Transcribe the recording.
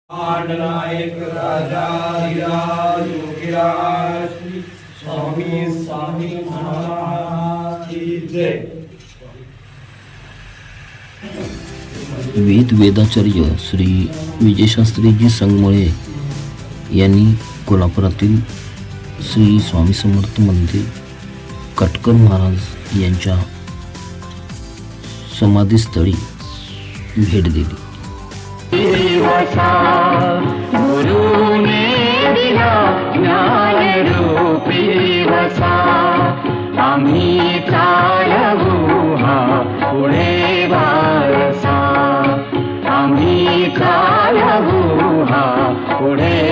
नायक राजाधिराज योगीराज स्वामी स्वामी महाराज की जय। वेदाचार्य श्री विजयशास्त्रीजी संगमळे यांनी कोल्हापुरातील श्री स्वामी समर्थ मंदिर कटकर महाराज यांच्या समाधीस्थळी भेट दिली। गुरुने दिला ज्ञान रूपी वसा, आम्ही चालवू हा पुढे वारसा, आम्ही चालवू हा पुढे